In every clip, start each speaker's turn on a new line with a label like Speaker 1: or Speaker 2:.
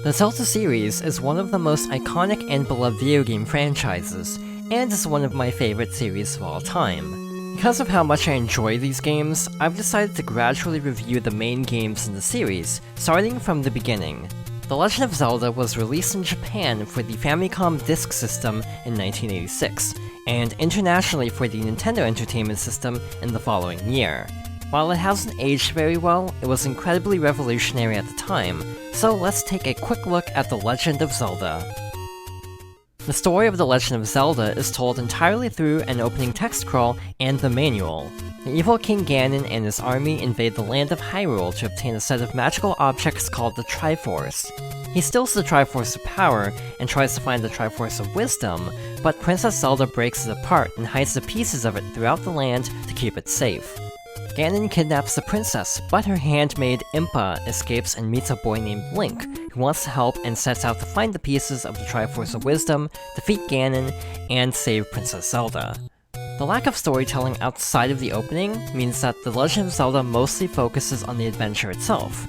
Speaker 1: The Zelda series is one of the most iconic and beloved video game franchises, and is one of my favorite series of all time. Because of how much I enjoy these games, I've decided to gradually review the main games in the series, starting from the beginning. The Legend of Zelda was released in Japan for the Famicom Disk System in 1986, and internationally for the Nintendo Entertainment System in the following year. While it hasn't aged very well, it was incredibly revolutionary at the time, so let's take a quick look at The Legend of Zelda. The story of The Legend of Zelda is told entirely through an opening text crawl and the manual. The evil King Ganon and his army invade the land of Hyrule to obtain a set of magical objects called the Triforce. He steals the Triforce of Power and tries to find the Triforce of Wisdom, but Princess Zelda breaks it apart and hides the pieces of it throughout the land to keep it safe. Ganon kidnaps the princess, but her handmaid Impa escapes and meets a boy named Link, who wants to help and sets out to find the pieces of the Triforce of Wisdom, defeat Ganon, and save Princess Zelda. The lack of storytelling outside of the opening means that The Legend of Zelda mostly focuses on the adventure itself.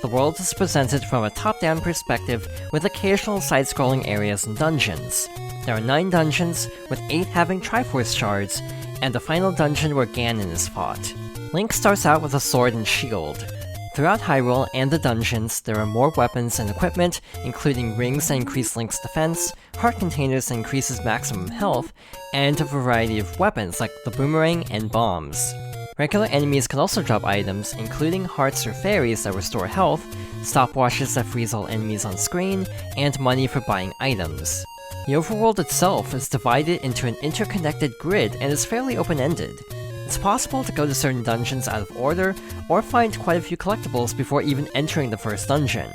Speaker 1: The world is presented from a top-down perspective with occasional side-scrolling areas and dungeons. There are 9 dungeons, with 8 having Triforce shards, and a final dungeon where Ganon is fought. Link starts out with a sword and shield. Throughout Hyrule and the dungeons, there are more weapons and equipment, including rings that increase Link's defense, heart containers that increases maximum health, and a variety of weapons like the boomerang and bombs. Regular enemies can also drop items, including hearts or fairies that restore health, stopwatches that freeze all enemies on screen, and money for buying items. The overworld itself is divided into an interconnected grid and is fairly open-ended. It's possible to go to certain dungeons out of order, or find quite a few collectibles before even entering the first dungeon.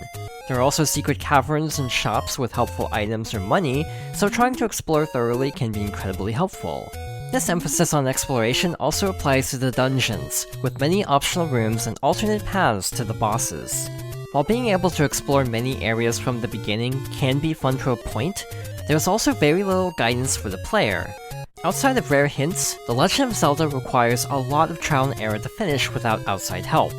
Speaker 1: There are also secret caverns and shops with helpful items or money, so trying to explore thoroughly can be incredibly helpful. This emphasis on exploration also applies to the dungeons, with many optional rooms and alternate paths to the bosses. While being able to explore many areas from the beginning can be fun to a point, there's also very little guidance for the player. Outside of rare hints, The Legend of Zelda requires a lot of trial and error to finish without outside help.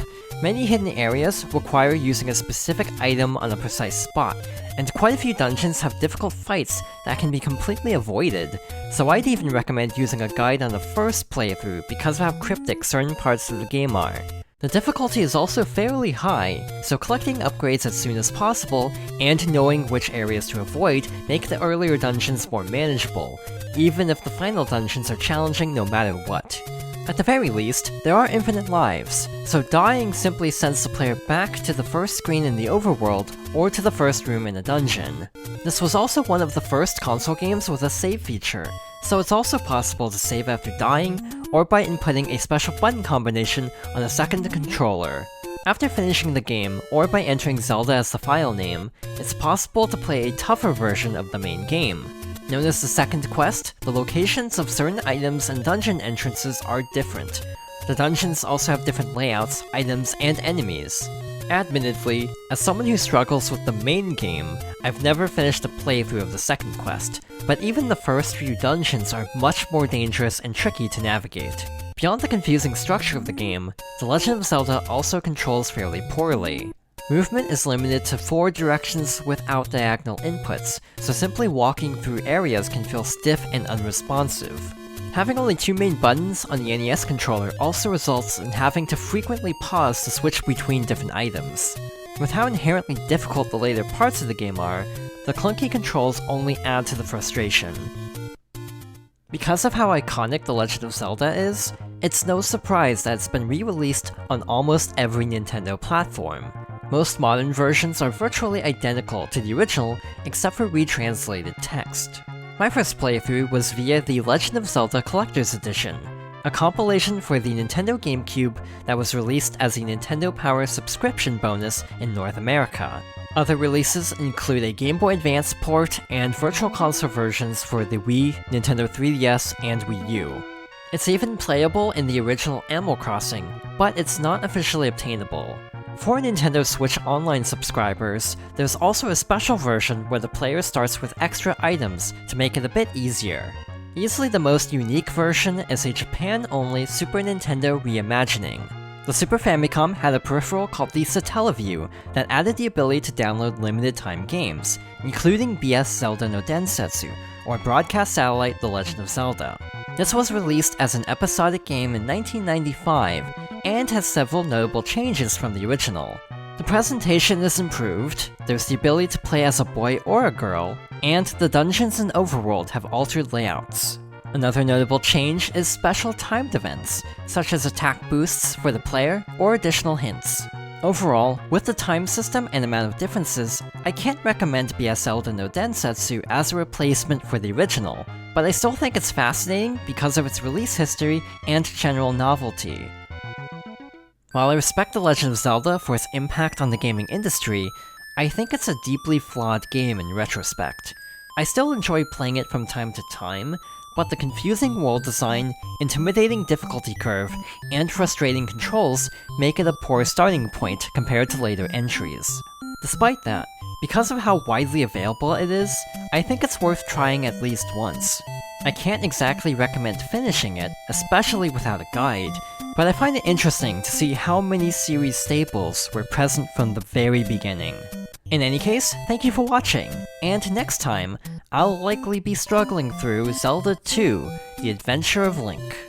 Speaker 1: Many hidden areas require using a specific item on a precise spot, and quite a few dungeons have difficult fights that can be completely avoided, so I'd even recommend using a guide on the first playthrough because of how cryptic certain parts of the game are. The difficulty is also fairly high, so collecting upgrades as soon as possible, and knowing which areas to avoid make the earlier dungeons more manageable, even if the final dungeons are challenging no matter what. At the very least, there are infinite lives, so dying simply sends the player back to the first screen in the overworld, or to the first room in a dungeon. This was also one of the first console games with a save feature, so it's also possible to save after dying, or by inputting a special button combination on a second controller. After finishing the game, or by entering Zelda as the file name, it's possible to play a tougher version of the main game. Known as the second quest, the locations of certain items and dungeon entrances are different. The dungeons also have different layouts, items, and enemies. Admittedly, as someone who struggles with the main game, I've never finished a playthrough of the second quest, but even the first few dungeons are much more dangerous and tricky to navigate. Beyond the confusing structure of the game, The Legend of Zelda also controls fairly poorly. Movement is limited to 4 directions without diagonal inputs, so simply walking through areas can feel stiff and unresponsive. Having only 2 main buttons on the NES controller also results in having to frequently pause to switch between different items. With how inherently difficult the later parts of the game are, the clunky controls only add to the frustration. Because of how iconic The Legend of Zelda is, it's no surprise that it's been re-released on almost every Nintendo platform. Most modern versions are virtually identical to the original, except for retranslated text. My first playthrough was via the Legend of Zelda Collector's Edition, a compilation for the Nintendo GameCube that was released as a Nintendo Power subscription bonus in North America. Other releases include a Game Boy Advance port and Virtual Console versions for the Wii, Nintendo 3DS, and Wii U. It's even playable in the original Animal Crossing, but it's not officially obtainable. For Nintendo Switch Online subscribers, there's also a special version where the player starts with extra items to make it a bit easier. Easily the most unique version is a Japan-only Super Nintendo reimagining. The Super Famicom had a peripheral called the Satellaview that added the ability to download limited-time games, including BS Zelda no Densetsu, or Broadcast Satellite The Legend of Zelda. This was released as an episodic game in 1995, and has several notable changes from the original. The presentation is improved, there's the ability to play as a boy or a girl, and the dungeons in Overworld have altered layouts. Another notable change is special timed events, such as attack boosts for the player or additional hints. Overall, with the time system and amount of differences, I can't recommend BS Zelda no Densetsu as a replacement for the original, but I still think it's fascinating because of its release history and general novelty. While I respect The Legend of Zelda for its impact on the gaming industry, I think it's a deeply flawed game in retrospect. I still enjoy playing it from time to time, but the confusing world design, intimidating difficulty curve, and frustrating controls make it a poor starting point compared to later entries. Despite that, because of how widely available it is, I think it's worth trying at least once. I can't exactly recommend finishing it, especially without a guide, but I find it interesting to see how many series staples were present from the very beginning. In any case, thank you for watching, and next time, I'll likely be struggling through Zelda 2: The Adventure of Link.